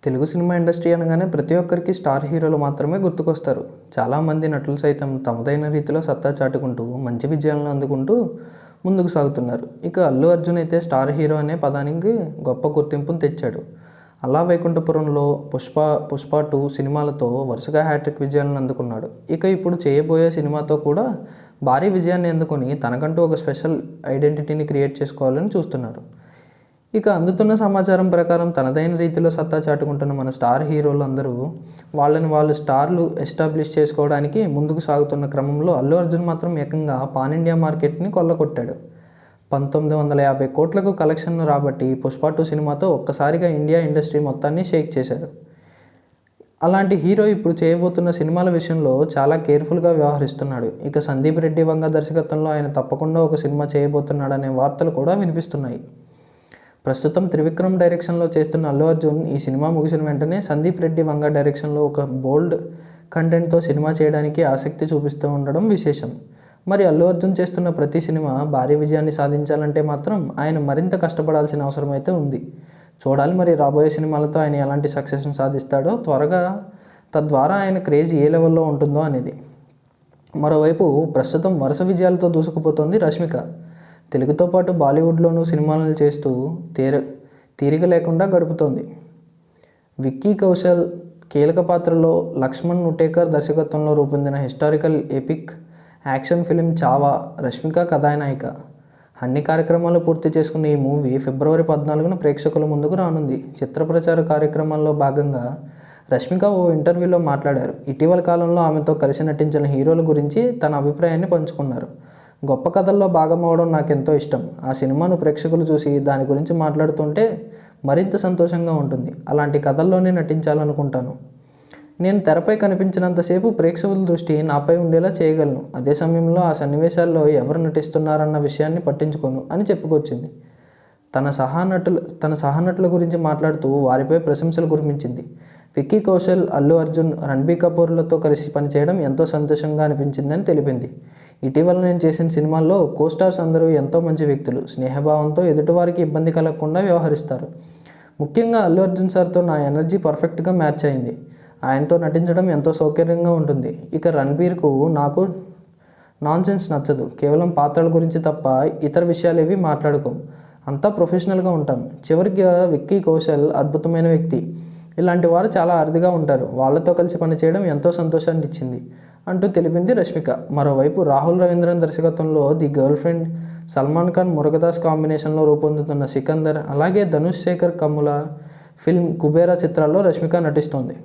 Telugu cinema industry అనగానే ప్రతి ఒక్కరికి స్టార్ హీరోలు మాత్రమే గుర్తుకొస్తారు. చాలామంది నటులు సైతం తమదైన రీతిలో సత్తా చాటుకుంటూ మంచి విజయాలను అందుకుంటూ ముందుకు సాగుతున్నారు. ఇక అల్లు అర్జున్ అయితే స్టార్ హీరో అనే పదానికి గొప్ప గుర్తింపును తెచ్చాడు. అలా వైకుంఠపురంలో పుష్ప 2 సినిమాలతో వరుసగా హ్యాట్రిక్ విజయాలను అందుకున్నాడు. ఇక ఇప్పుడు చేయబోయే సినిమాతో కూడా భారీ విజయాన్ని అందుకొని తనకంటూ ఒక స్పెషల్ ఐడెంటిటీని క్రియేట్ చేసుకోవాలని చూస్తున్నారు. ఇక అందుతున్న సమాచారం ప్రకారం తనదైన రీతిలో సత్తా చాటుకుంటున్న మన స్టార్ హీరోలు అందరూ వాళ్ళు స్టార్లు ఎస్టాబ్లిష్ చేసుకోవడానికి ముందుకు సాగుతున్న క్రమంలో అల్లు అర్జున్ మాత్రం ఏకంగా పాన్ ఇండియా మార్కెట్ని కొల్లగొట్టాడు. 1950 కోట్లకు కలెక్షన్ను రాబట్టి పుష్ప 2 సినిమాతో ఒక్కసారిగా ఇండియా ఇండస్ట్రీ మొత్తాన్ని షేక్ చేశారు. అలాంటి హీరో ఇప్పుడు చేయబోతున్న సినిమాల విషయంలో చాలా కేర్ఫుల్గా వ్యవహరిస్తున్నాడు. ఇక సందీప్ రెడ్డి వంగ దర్శకత్వంలో ఆయన తప్పకుండా ఒక సినిమా చేయబోతున్నాడనే వార్తలు కూడా వినిపిస్తున్నాయి. ప్రస్తుతం త్రివిక్రమ్ డైరెక్షన్లో చేస్తున్న అల్లు అర్జున్ ఈ సినిమా ముగిసిన వెంటనే సందీప్ రెడ్డి వంగ డైరెక్షన్లో ఒక బోల్డ్ కంటెంట్తో సినిమా చేయడానికి ఆసక్తి చూపిస్తూ ఉండడం విశేషం. మరి అల్లు అర్జున్ చేస్తున్న ప్రతి సినిమా భారీ విజయాన్ని సాధించాలంటే మాత్రం ఆయన మరింత కష్టపడాల్సిన అవసరం అయితే ఉంది. చూడాలి మరి రాబోయే సినిమాలతో ఆయన ఎలాంటి సక్సెస్ని సాధిస్తాడో, తద్వారా ఆయన క్రేజ్ ఏ లెవెల్లో ఉంటుందో అనేది. మరోవైపు ప్రస్తుతం వరుస విజయాలతో దూసుకుపోతోంది రష్మిక. తెలుగుతో పాటు బాలీవుడ్లోనూ సినిమాలను చేస్తూ తీరిక లేకుండా గడుపుతోంది. విక్కీ కౌశల్ కీలక పాత్రలో లక్ష్మణ్ ఉటేకర్ దర్శకత్వంలో రూపొందిన historical epic action film Chhaava Rashmika కథానాయిక. అన్ని కార్యక్రమాలు పూర్తి చేసుకున్న ఈ మూవీ ఫిబ్రవరి 14న ప్రేక్షకుల ముందుకు రానుంది. చిత్ర ప్రచార కార్యక్రమాల్లో భాగంగా రష్మిక ఓ ఇంటర్వ్యూలో మాట్లాడారు. ఇటీవల కాలంలో ఆమెతో కలిసి నటించిన హీరోల గురించి తన అభిప్రాయాన్ని పంచుకున్నారు. గొప్ప కథల్లో భాగం అవడం నాకెంతో ఇష్టం. ఆ సినిమాను ప్రేక్షకులు చూసి దాని గురించి మాట్లాడుతుంటే మరింత సంతోషంగా ఉంటుంది. అలాంటి కథల్లోనే నటించాలనుకుంటాను. నేను తెరపై కనిపించినంతసేపు ప్రేక్షకుల దృష్టి నాపై ఉండేలా చేయగలను. అదే సమయంలో ఆ సన్నివేశాల్లో ఎవరు నటిస్తున్నారన్న విషయాన్ని పట్టించుకోను అని చెప్పుకొచ్చింది. తన సహనటుల గురించి మాట్లాడుతూ వారిపై ప్రశంసలు కురిపించింది. విక్కీ కౌశల్, అల్లు అర్జున్, రణబీర్ కపూర్లతో కలిసి పనిచేయడం ఎంతో సంతోషంగా అనిపించిందని తెలిపింది. ఇటీవల నేను చేసిన సినిమాల్లో కోస్టార్స్ అందరూ ఎంతో మంచి వ్యక్తులు. స్నేహభావంతో ఎదుటివారికి ఇబ్బంది కలగకుండా వ్యవహరిస్తారు. ముఖ్యంగా అల్లు అర్జున్ సార్తో నా ఎనర్జీ పర్ఫెక్ట్గా మ్యాచ్ అయింది. ఆయనతో నటించడం ఎంతో సౌకర్యంగా ఉంటుంది. ఇక రణబీర్కు నాకు నాన్సెన్స్ నచ్చదు. కేవలం పాత్రల గురించి తప్ప ఇతర విషయాలేవి మాట్లాడుకోం. అంతా ప్రొఫెషనల్గా ఉంటాం. చివరిగా విక్కీ కౌశల్ అద్భుతమైన వ్యక్తి. ఇలాంటి వారు చాలా అరుదుగా ఉంటారు. వాళ్ళతో కలిసి పనిచేయడం ఎంతో సంతోషాన్ని ఇచ్చింది అంటూ తెలిపింది రష్మిక. మరోవైపు రాహుల్ రవీంద్రన్ దర్శకత్వంలో the girl friend, Salman Khan, Murugadoss కాంబినేషన్లో రూపొందుతున్న సికందర్, అలాగే ధనుష్ శేఖర్ కమ్ముల ఫిల్మ్ కుబేరా చిత్రాల్లో రష్మిక నటిస్తోంది.